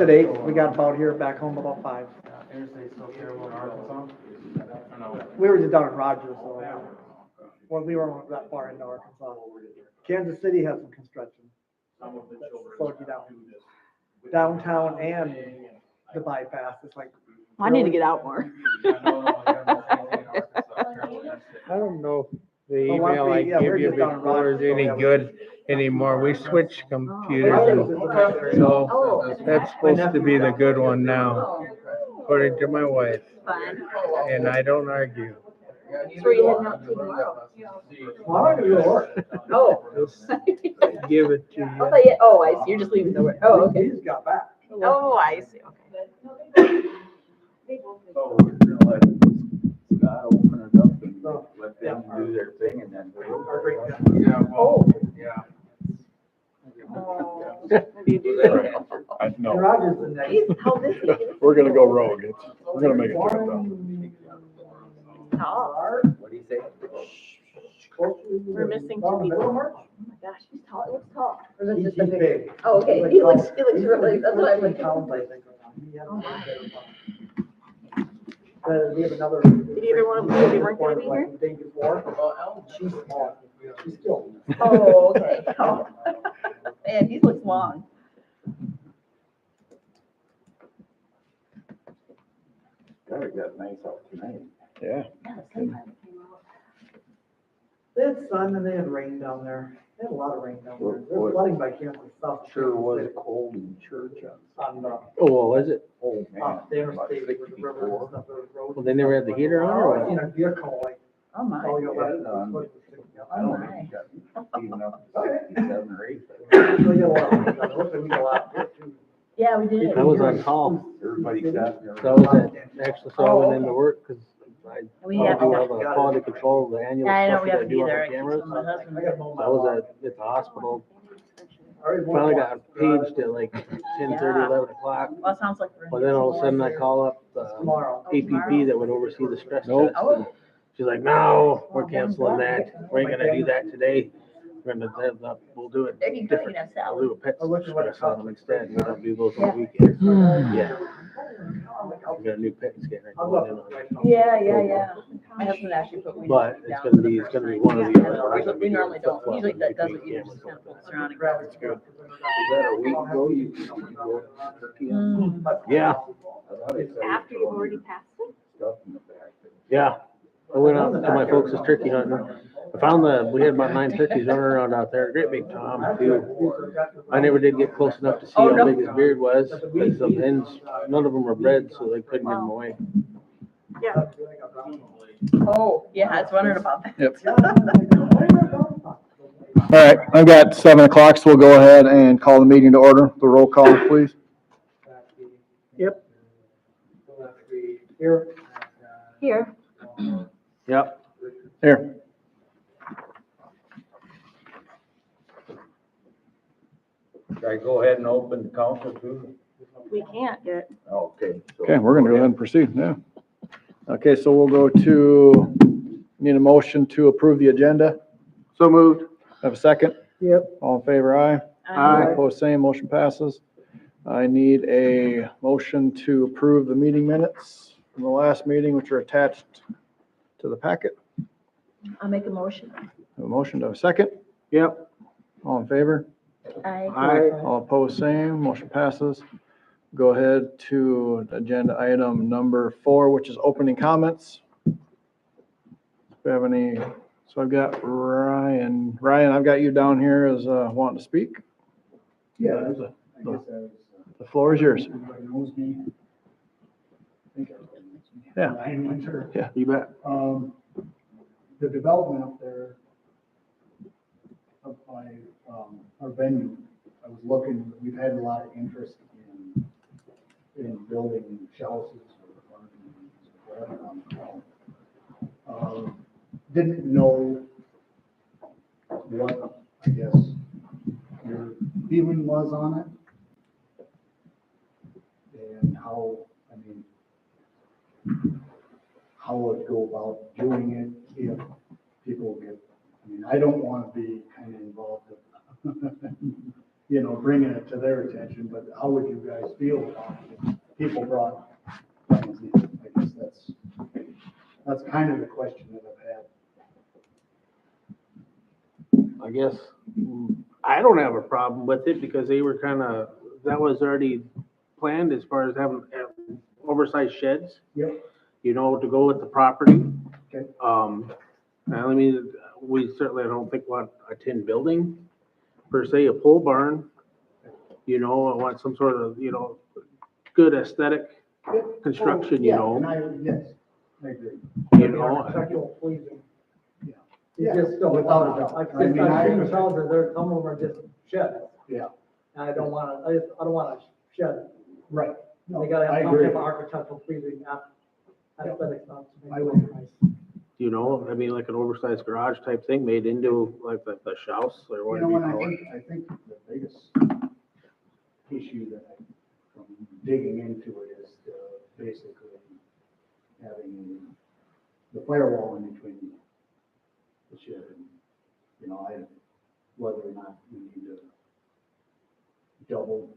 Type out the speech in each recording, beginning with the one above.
At 8, we got about here, back home about 5. Interstate still terrible in Arkansas? Or no? We were just down in Rogers, so, well, we weren't that far into Arkansas. Kansas City has some construction. Slowed you down. Downtown and the bypass, it's like. I need to get out more. I don't know if the Well, once email I we- yeah, we're gave you just down in before is Rogers, so any yeah, good anymore. We switched computers, so Oh, that's supposed to be the good one now, according to my wife, fun. and I don't argue. So where you heading out to tomorrow? Well, I don't know what. Oh. Just give it to I you. thought you, oh, I see, you're just leaving the work. Oh, okay. He just got back. Oh, I see, okay. So we're gonna let Scott open it up and let them do their thing and then. Yeah, well, yeah. Oh, what do you do there? I know. Rogers and that. How this is? We're gonna go rogue. We're gonna make it to it though. Tall. What do you say? We're missing 2 people. Oh my gosh, he's tall, he looks tall. Or is it He's just a big? big. Oh, okay, he looks really, that's what I'm like. looking. Oh my. We have another. Did either one of them, they weren't gonna be here? Day before. She's small. She's still. Oh, okay. Oh. Man, he looks long. God, it got nice out tonight. Yeah. They had sun and they had rain down there. They had a lot of rain down there. There was flooding by Kansas South. Sure was cold in church On the, Oh, was it? oh man. off the about interstate where the river and 64. stuff, there was roads. Well, they never had the heater on, or what? In a vehicle, like, Oh my. all you got left. I don't think it got even up to 67 or 8. So you got a lot of rain down there. Hopefully we got a lot of it too. Yeah, we did. I was on call, Everybody sat there. so I was actually, so I went into work, cause I We do have, all the quality control, the annual yeah, I know, stuff we that I haven't do on either. the I keep cameras. some of my husband. I got home. I was at the hospital, finally got paged at like 10:30, 11 o'clock. Well, it sounds like we're. But then all of a sudden I call up Tomorrow. APP that would oversee the stress Nope. test. and She's like, no, we're canceling that. We ain't gonna do that today. We're gonna have, we'll do it If you could, different. you have I'll salad. do a PET I looked at what it stress on cost. them instead. We don't do those on the weekends. Yeah. We got a new PET scanner going in on. Yeah. My husband actually put. weed But down. it's gonna be one of the. We normally don't, usually that doesn't, usually just kind of floats around and grabs. Was that a week ago? You go turkey on? Yeah, I thought it said After you've already passed it? stuff in the back. yeah. I went out to my folks' turkey hunting. I found we had about 9 turkeys running around out there, great big tom too. I never did get close enough to see Oh, how no. big his beard was, because the hens, none of them were bred, so they couldn't give them away. Yeah. Oh, yeah, I was wondering about that. Yep. All right, I've got 7 o'clock, so we'll go ahead and call the meeting to order. The roll call, please. Yep. Here. Here. Yep. Here. Should I go ahead and open the council too? We can't yet. Okay. so- Okay, we're gonna go ahead and proceed, yeah. Okay, so we'll go to, need a motion to approve the agenda. So moved. Have a second? Yep. All in favor, aye? Aye. Opposed, same, motion passes. I need a motion to approve the meeting minutes from the last meeting, which are attached to the packet. I'll make a motion. Have a motion to have a second? Yep. All in favor? Aye. All opposed, same, motion passes. Go ahead to agenda item number 4, which is opening comments. If we have any, so I've got Ryan. Ryan, I've got you down here as wanting to speak. Yeah, The floor is yours. everybody knows me. Yeah. Ryan Winter. Yeah, you bet. The development up there up by, our venue, I was looking, we've had a lot of interest in building houses or whatever. Didn't know what, I guess, your feeling was on it. And how, I mean, how would go about doing it if people get, I mean, I don't want to be kind of involved you know, bringing it to their attention, but how would you guys feel about it if people brought things in? I guess that's kind of the question that I've had. I guess, I don't have a problem with it because they were that was already planned as far as having oversized sheds. Yep. You know, to go with the property. Okay. I mean, we certainly, I don't think want a tin building per se, a pole barn. You know, I want some sort of, you know, good aesthetic construction, you Yeah, know. and yes, I agree. You know, Architectural pleasing. Yeah. You just don't Without a want, doubt. like, I mean, I've seen the houses, they're, some of them are just sheds. Yeah, And I don't want a shed. right. No, They gotta I have some agree. type of architectural pleasing aesthetic stuff to I make it will. look nice. you know, I mean, like an oversized garage type thing made into like the house or You whatever know, you and call it. I think the biggest issue that from digging into it is basically having the firewall in between the shed and, you know, whether or not we need to double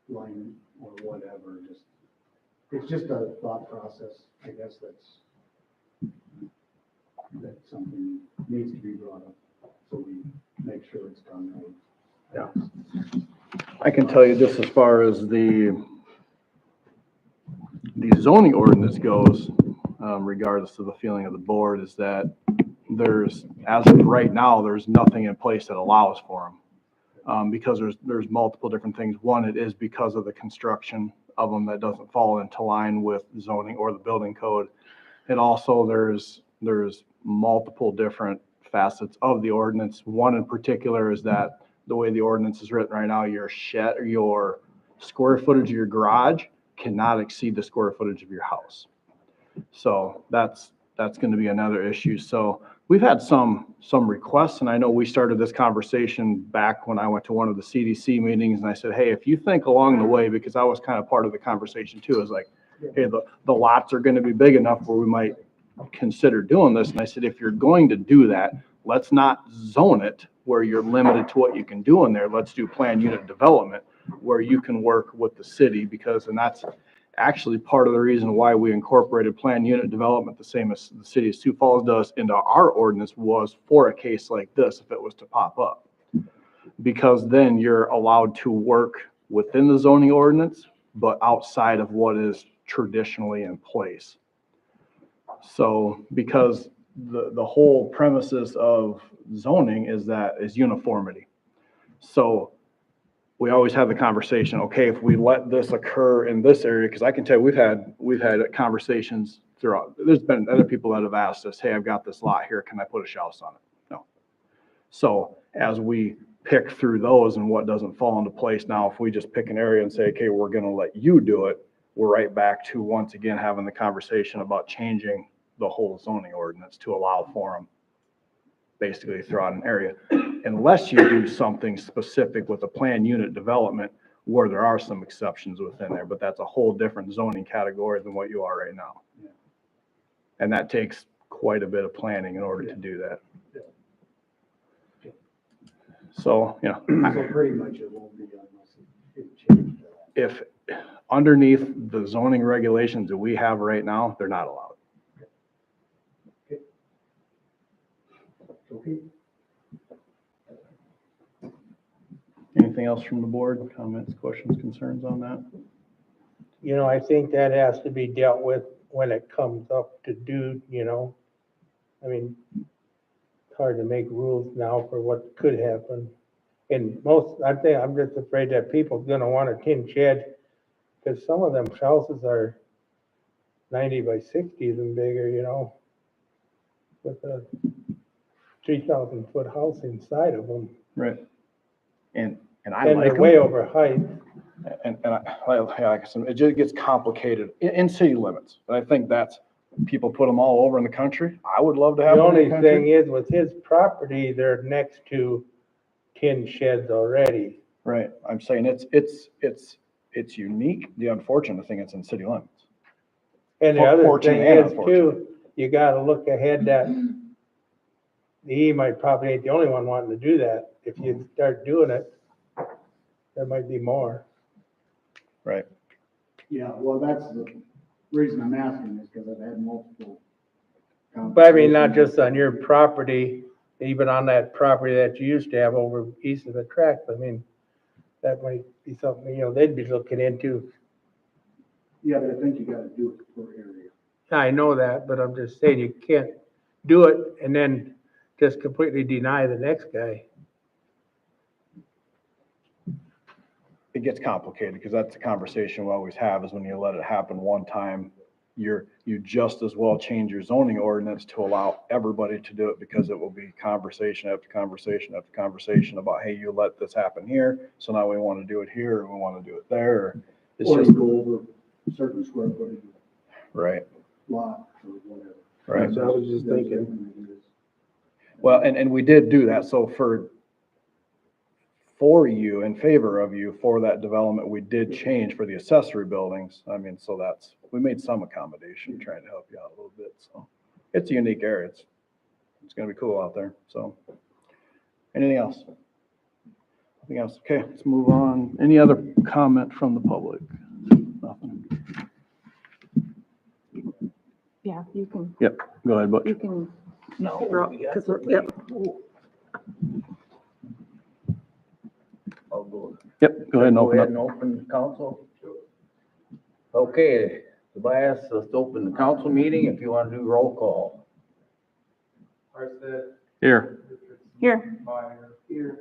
line or whatever, it's just a thought process, I guess, that something needs to be brought up, so we make sure it's done right. I can tell you just as far as the zoning ordinance goes, regardless of the feeling of the board, is that as of right now, there's nothing in place that allows for them. Because there's multiple different things. One, it is because of the construction of them that doesn't fall into line with zoning or the building code. And also there's multiple different facets of the ordinance. One in particular is that the way the ordinance is written right now, your shed or your square footage of your garage cannot exceed the square footage of your house. So that's going to be another issue. So we've had some requests, and I know we started this conversation back when I went to one of the CDC meetings, and I said, hey, if you think along the way, because I was kind of part of the conversation too, is like, hey, the lots are going to be big enough where we might consider doing this. And I said, if you're going to do that, let's not zone it where you're limited to what you can do in there. Let's do planned unit development where you can work with the city, and that's actually part of the reason why we incorporated planned unit development, the same as the city of Sioux Falls does, into our ordinance, was for a case like this, if it was to pop up. Because then you're allowed to work within the zoning ordinance, but outside of what is traditionally in place. So, because the whole premises of zoning is uniformity. So we always have the conversation, okay, if we let this occur in this area, because I can tell you, we've had conversations throughout. There's been other people that have asked us, hey, I've got this lot here, can I put a house on it? No. So as we pick through those and what doesn't fall into place, now if we just pick an area and say, okay, we're going to let you do it, we're right back to once again having the conversation about changing the whole zoning ordinance to allow for them basically throughout an area, unless you do something specific with a planned unit development where there are some exceptions within there, but that's a whole different zoning category than what you are right now. Yeah. And that takes quite a bit of planning in order to do that. Yeah. So, you know, So pretty much it won't be unless it changes. if underneath the zoning regulations that we have right now, they're not allowed. Okay. Anything else from the board? Comments, questions, concerns on that? You know, I think that has to be dealt with when it comes up to do, you know. I mean, it's hard to make rules now for what could happen. And I'm just afraid that people's gonna want a tin shed, because some of them houses are 90 by 60 even bigger, you know, with a 3,000-foot house inside of them. Right. And I And like they're them. way over height. And like I said, it just gets complicated in city limits. And I think that's, people put them all over in the country. I would love to have The them in only the country. thing is, with his property, they're next to tin sheds already. Right. I'm saying it's unique. The unfortunate thing, it's in city limits. And the other Fortunate thing and is unfortunate. too, you gotta look ahead that he might probably ain't the only one wanting to do that. If you start doing it, There might be more. Right. Yeah, well, that's the reason I'm asking is because I've had multiple. But I mean, not just on your property, even on that property that you used to have over east of the track. I mean, that might be something, they'd be looking into. Yeah, but I think you gotta do it per area. I know that, but I'm just saying you can't do it and then just completely deny the next guy. It gets complicated because that's the conversation we always have is when you let it happen one time, you just as well change your zoning ordinance to allow everybody to do it because it will be conversation after conversation after conversation about, hey, you let this happen here. So now we want to do it here and we want to do it there. It's Or just, you go over certain square footage right, lot or whatever. right. So I was just thinking. Well, and we did do that. So for you, in favor of you, for that development, we did change for the accessory buildings. I mean, so we made some accommodation trying to help you out a little bit. So it's a unique area. It's gonna be cool out there. So anything else? Nothing else? Okay, let's move on. Any other comment from the public? Nothing. Yeah, you can, Yep, go ahead, Butch. you can. No. Because we're, yep. I'll go. Yep, go ahead and open up. Open council. Okay, Tobias, let's open the council meeting if you want to do roll call. Here. Here. Here.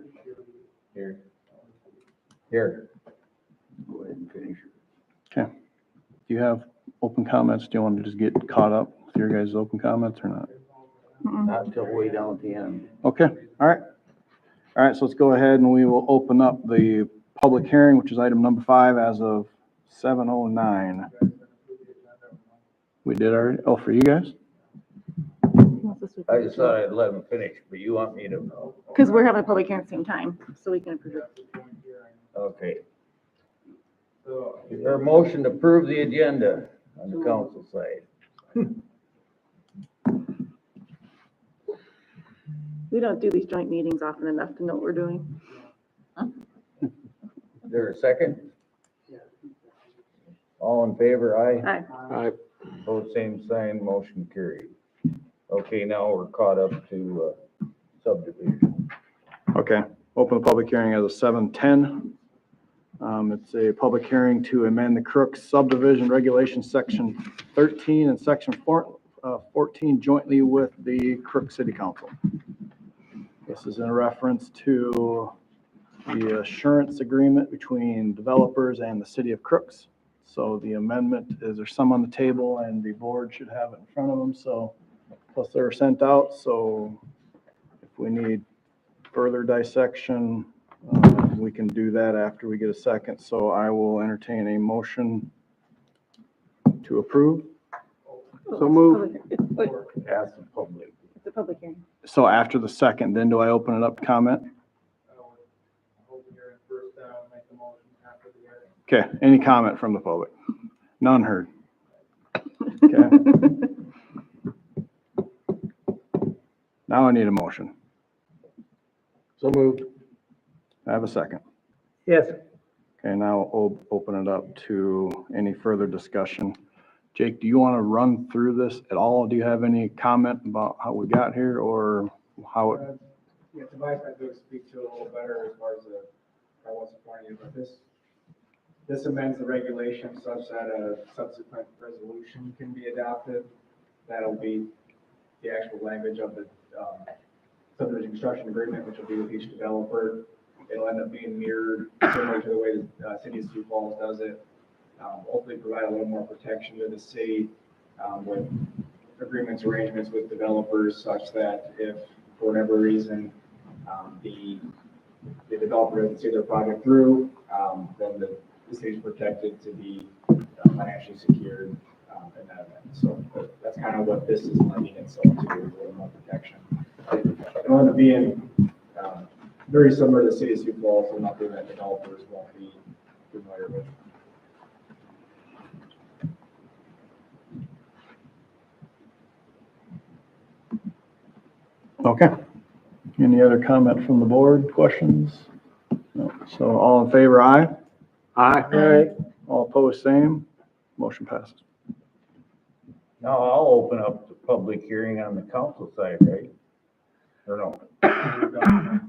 Here. Go ahead and finish. Okay. Do you have open comments? Do you want to just get caught up with your guys' open comments or not? Not until way down at the end. Okay, all right. All right, so let's go ahead and we will open up the public hearing, which is item number 5 as of 7:09. We did already, oh, for you guys? I just thought I'd let him finish, but you want me to? Because we're having a public hearing at the same time, so we can approve it. Okay. Is there a motion to approve the agenda on the council side? We don't do these joint meetings often enough to know what we're doing. Is there a second? All in favor, aye? Aye. Both same sign, motion carried. Okay, now we're caught up to subdivision. Okay, open the public hearing as of 7:10. It's a public hearing to amend the Crooks subdivision regulation, section 13 and section 14 jointly with the Crooks City Council. This is in reference to the assurance agreement between developers and the city of Crooks. So the amendment is, there's some on the table and the board should have it in front of them. So plus they were sent out. So if we need further dissection, we can do that after we get a second. So I will entertain a motion to approve. So move. Ask the public. It's a public hearing. So after the second, then do I open it up to comment? Okay, any comment from the public? None heard. Okay. Now I need a motion. So moved. I have a second. Yes. Okay, now I'll open it up to any further discussion. Jake, do you want to run through this at all? Do you have any comment about how we got here or how it? Yeah, Tobias might be able to speak to it a little better as far as I wasn't pointing it, but this amends the regulation such that a subsequent resolution can be adopted. That'll be the actual language of the subdivision construction agreement, which will be with each developer. It'll end up being mirrored similar to the way the city of Sioux Falls does it. Hopefully provide a little more protection to the city with agreements, arrangements with developers such that if for whatever reason the developer doesn't see their project through, then the city's protected to be financially secured in that event. So that's kind of what this is lending itself to, a little more protection. It'll end up being very similar to the city of Sioux Falls, so nothing that developers won't be familiar with. Okay. Any other comment from the board? Questions? No. So all in favor, aye. Aye. Alright, All opposed, same. Motion passes. Now I'll open up the public hearing on the council side, right? Or no?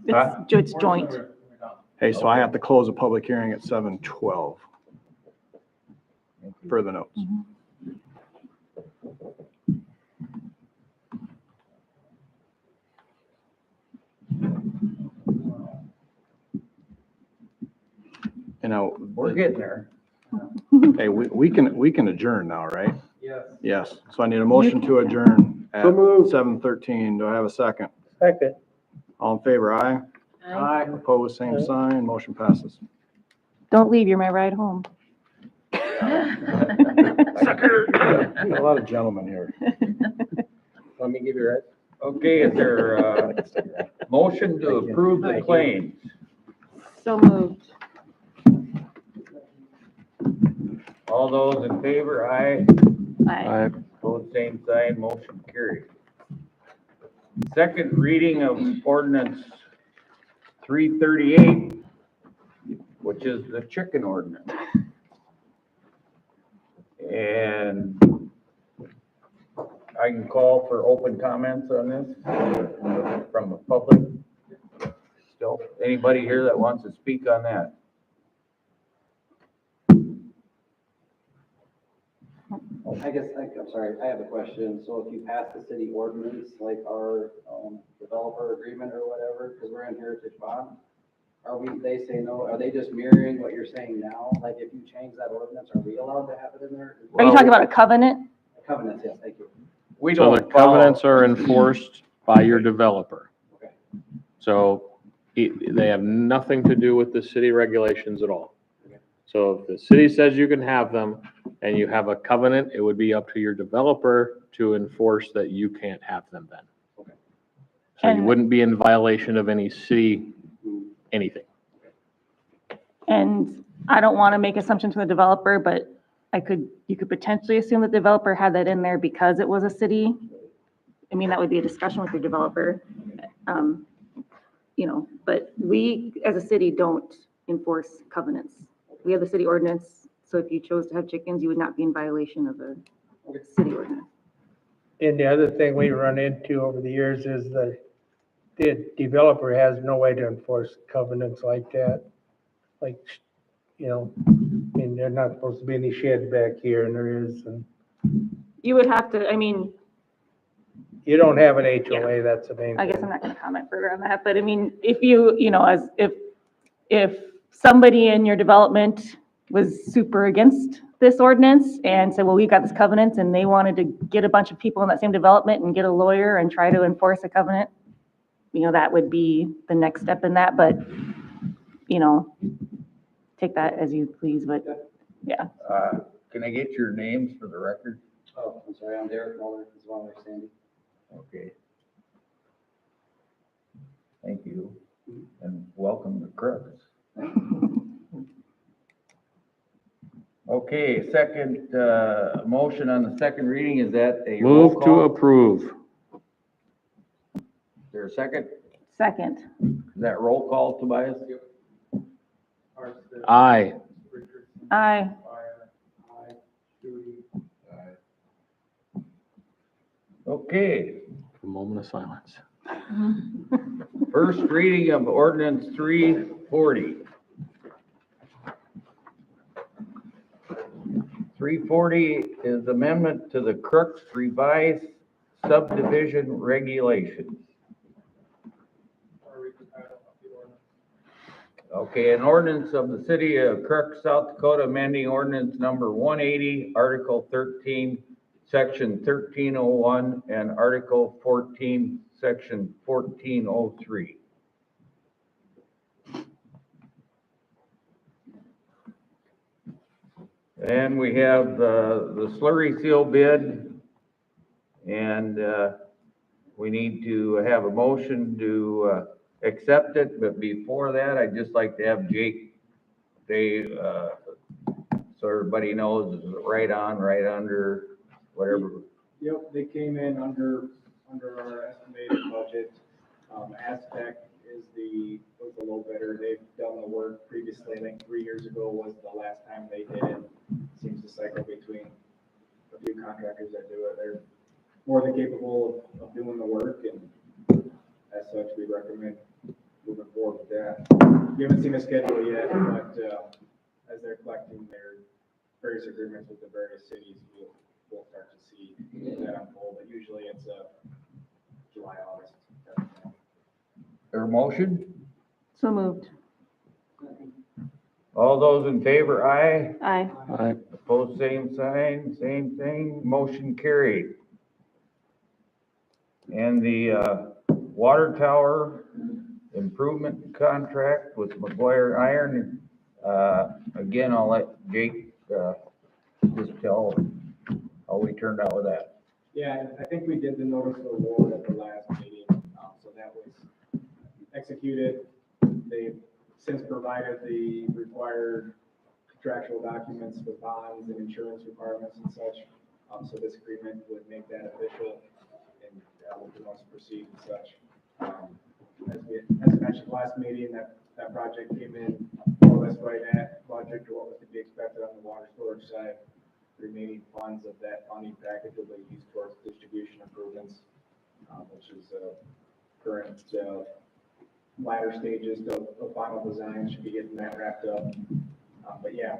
Huh? It's joint. Hey, so I have to close the public hearing at 7:12 for the notes. You know, We're getting there. hey, we can adjourn now, right? Yes. Yes. So I need a motion to adjourn at So moved. 7:13. Do I have a second? second. All in favor, aye. Aye. Opposed, same sign. Motion passes. Don't leave, you're my ride home. A lot of gentlemen here. Let me give you that. Okay, is there a motion to approve the claims? So moved. All those in favor, aye. Aye. Opposed, same sign, motion carried. Second reading of ordinance 338, which is the chicken ordinance. And I can call for open comments on this from the public. Still, anybody here that wants to speak on that? I guess, I'm sorry, I have a question. So if you pass the city ordinance, like our developer agreement or whatever, because we're in Heritage Bond, they say no, are they just mirroring what you're saying now? Like if you change that ordinance, are we allowed to have it in there? Are you talking about a covenant? Covenants, yes, thank you. We So the don't follow. covenants are enforced by your developer. Okay. So they have nothing to do with the city regulations at all. So if the city says you can have them and you have a covenant, it would be up to your developer to enforce that you can't have them then. Okay. So you And- wouldn't be in violation of any city, anything. And I don't want to make assumptions from the developer, but you could potentially assume that the developer had that in there because it was a city. I mean, that would be a discussion with your developer. But we, as a city, don't enforce covenants. We have the city ordinance, so if you chose to have chickens, you would not be in violation of the city ordinance. And the other thing we run into over the years is the developer has no way to enforce covenants like that. Like, I mean, they're not supposed to be any sheds back here and there is, and You would have to, I mean, you don't have an HOA, that's the main I guess thing. I'm not going to comment further on that, but I mean, if you, if somebody in your development was super against this ordinance and said, well, we've got this covenant, and they wanted to get a bunch of people in that same development and get a lawyer and try to enforce a covenant, that would be the next step in that, but, take that as you please, but, yeah. Can I get your names for the record? Oh, I'm sorry, I'm Derek Muller, as well as Sandy. Okay. Thank you, and welcome to Crooks. Okay, second, motion on the second reading, is that a roll Move to call? approve. Is there a second? Second. Is that roll call, Tobias? Aye. Aye. Okay, A moment of silence. first reading of ordinance 340. 340 is amendment to the Crooks revised subdivision regulations. Okay, an ordinance of the city of Crooks, South Dakota, amending ordinance number 180, Article 13, Section 1301, and Article 14, Section 1403. And we have the slurry seal bid, and we need to have a motion to accept it, but before that, I'd just like to have Jake, so everybody knows, is it right on, right under, whatever. Yep, they came in under our estimated budget. Aztec was the low bidder. They've done the work previously, I think 3 years ago was the last time they did it. Seems to cycle between a few contractors that do it. They're more than capable of doing the work, and as such, we recommend moving forward with that. We haven't seen a schedule yet, but as they're collecting their various agreements with the various cities, we'll start to see that unfold. But usually it's July, August. Their motion? So moved. All those in favor, aye. Aye. Opposed, same sign, same thing, motion carried. And the water tower improvement contract with McGuire Iron, again, I'll let Jake just tell how we turned out with that. Yeah, I think we did the notice of award at the last meeting, so that was executed. They've since provided the required contractual documents with bonds and insurance requirements and such. So this agreement would make that official and would want to proceed and such. As mentioned last meeting, that project came in more or less right at budget or what was to be expected on the water storage side. The remaining funds of that funding package will be used towards distribution improvements, which is current latter stages of final design, should be getting that wrapped up. But yeah,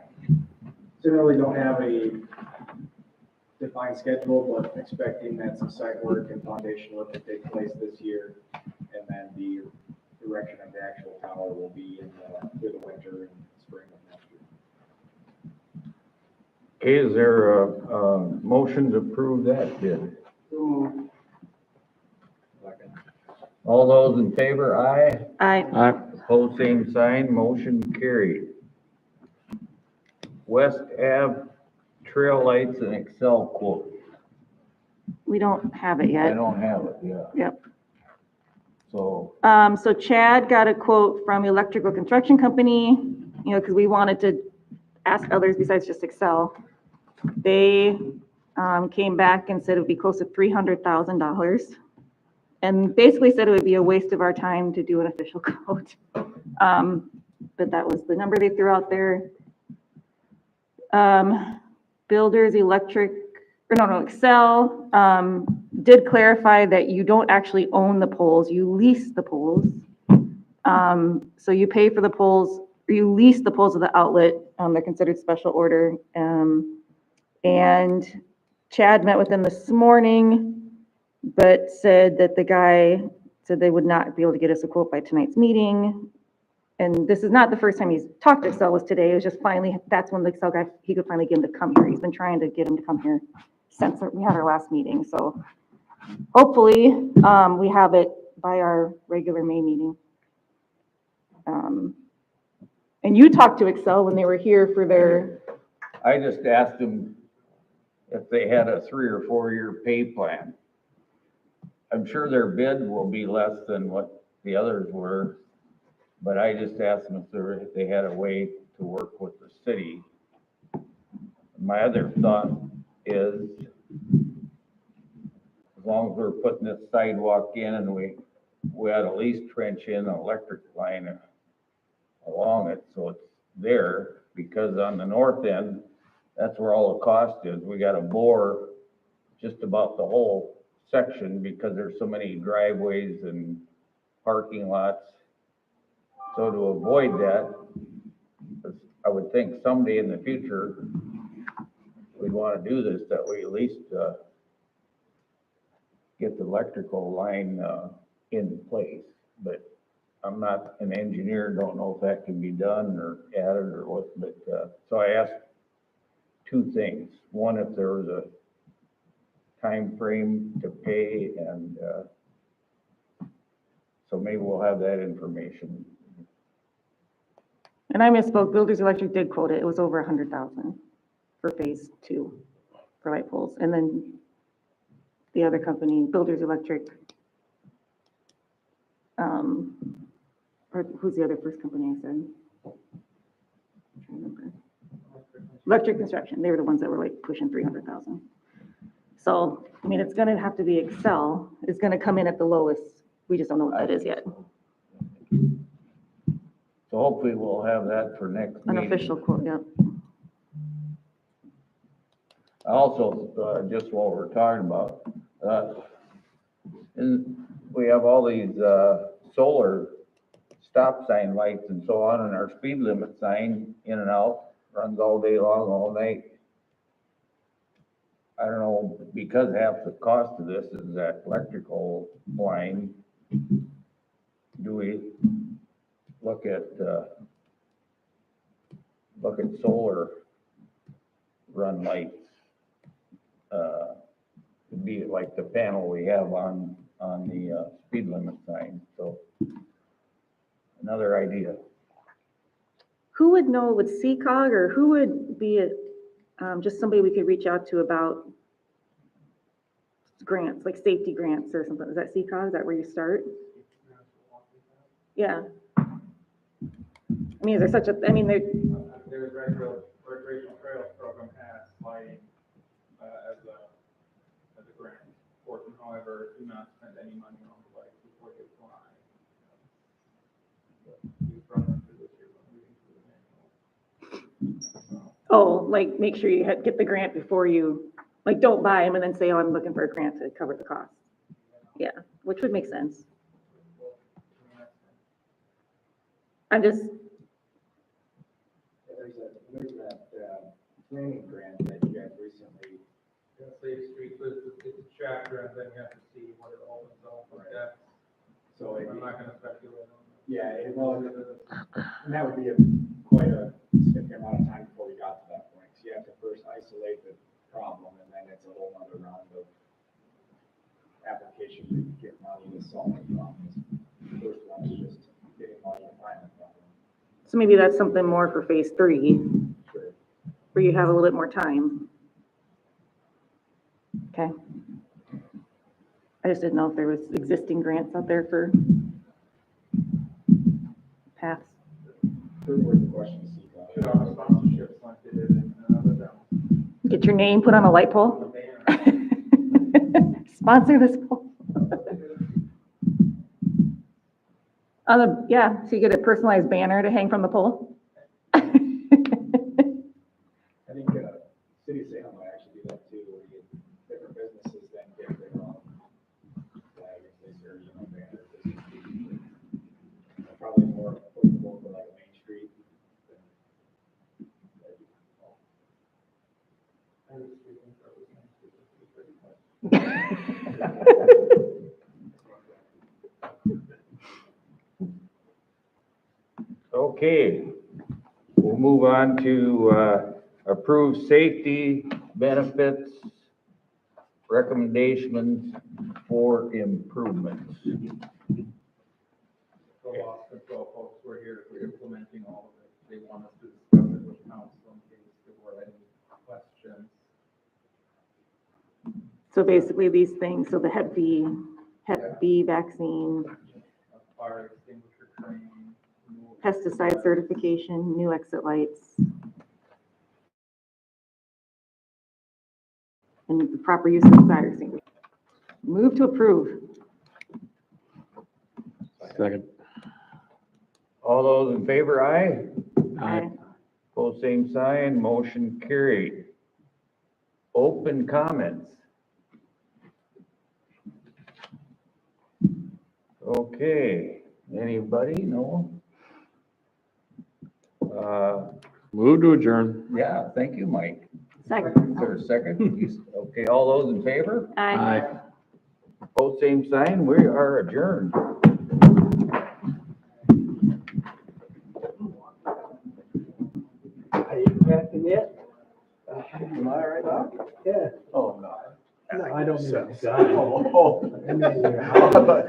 generally don't have a defined schedule, but expecting that some site work and foundation work will take place this year. And then the erection of the actual tower will be through the winter and spring of next year. Okay, is there a motion to approve that bid? All those in favor, aye. Aye. Opposed, same sign, motion carried. West Ave trail lights and Excel quote. We don't have it I yet. don't have it, yeah. Yep. So, So Chad got a quote from Electrical Construction Company, you know, because we wanted to ask others besides just Excel. They came back and said it would be close to $300,000. And basically said it would be a waste of our time to do an official quote. But that was the number they threw out there. Builders Electric, or no, Excel, did clarify that you don't actually own the poles, you lease the poles. So you pay for the poles, or you lease the poles of the outlet, they're considered special order. And Chad met with them this morning, but said that the guy said they would not be able to get us a quote by tonight's meeting. And this is not the first time he's talked to Excel, was today. It was just finally, that's when the Excel guy, he could finally get him to come here. He's been trying to get him to come here since we had our last meeting. So hopefully we have it by our regular May meeting. And you talked to Excel when they were here for their, I just asked them if they had a 3 or 4 year pay plan. I'm sure their bid will be less than what the others were, but I just asked them if they had a way to work with the city. My other thought is, as long as we're putting this sidewalk in and we ought to at least trench in an electric line along it so it's there, because on the north end, that's where all the cost is. We got to bore just about the whole section because there's so many driveways and parking lots. So to avoid that, I would think someday in the future, we'd want to do this, that we at least get the electrical line in place. But I'm not an engineer, don't know if that can be done or added or what, but, so I asked 2 things. One, if there was a time frame to pay, and so maybe we'll have that information. and I misspoke, Builders Electric did quote it. It was over 100,000 for phase 2 for light poles. And then the other company, Builders Electric, or who's the other first company I said? I'm trying to remember. Electric Construction, they were the ones that were like pushing 300,000. So, I mean, it's gonna have to be Excel. It's gonna come in at the lowest. We just don't know what that is yet. So hopefully we'll have that for next An meeting. official quote, yep. Also, just what we're talking about, and we have all these, solar stop sign lights and so on, and our speed limit sign in and out runs all day long, all night. I don't know, because half the cost of this is that electrical line, do we look at solar run lights? Be like the panel we have on the speed limit sign, so another idea. Who would know with CCOG, or who would be just somebody we could reach out to about grants, like safety grants or something? Is that CCOG? Is that where you start? Yeah. I mean, is there such a, I mean, there, There's recreational trails program has lighting, as a grant portion, however, do not spend any money on the lights before they fly. We've run into this year when we do the manual. oh, like make sure you get the grant before you, like don't buy them and then say, oh, I'm looking for a grant to cover the cost. Yeah, which would make sense. I'm just, There's that, planning grant that you guys recently. Safe Street, it's a chapter, and then you have to see what it opens up for that. So I'm not gonna speculate on that. Yeah, and that would be quite a significant amount of time before we got to that point. So you have to first isolate the problem, and then it's a whole other round of application to get money to solve the problems. The first one is just getting money to find the problem. so maybe that's something more for phase 3, Sure. where you have a little bit more time. Okay. I just didn't know if there was existing grants out there for paths. Third word question, Should our sponsorships like they did in another town? Get your name put on a light pole. Sponsor this pole. Yeah, so you get a personalized banner to hang from the pole. I think, City of Salem might actually do that too, where you get different businesses then get their own flag if they serve, banner. Probably more applicable for like a Main Street. Okay, we'll move on to, approve safety benefits, recommendations for improvements. The loss control folks were here, we're implementing all of it. They want us to discuss it with council in case there were any questions. So basically these things, so the Hep B vaccine, Fire extinguisher training. pesticide certification, new exit lights, and the proper use of fire extinguisher. Move to approve. Second. All those in favor, aye? Aye. Pose same sign, motion carried. Open comments. Okay, anybody? No? Move to adjourn. Yeah, thank you, Mike. Second. Is there a second? Okay, all those in favor? Aye. Pose same sign, we are adjourned. Are you passing it? Am I right now? Yeah. Oh, no. No, I don't mean So- God. Oh. I mean your Well, house.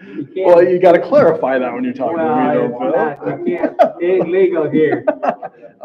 You can't- you gotta clarify that when you're talking to me, Well, though, it's Phil. not, you can't, it ain't legal here.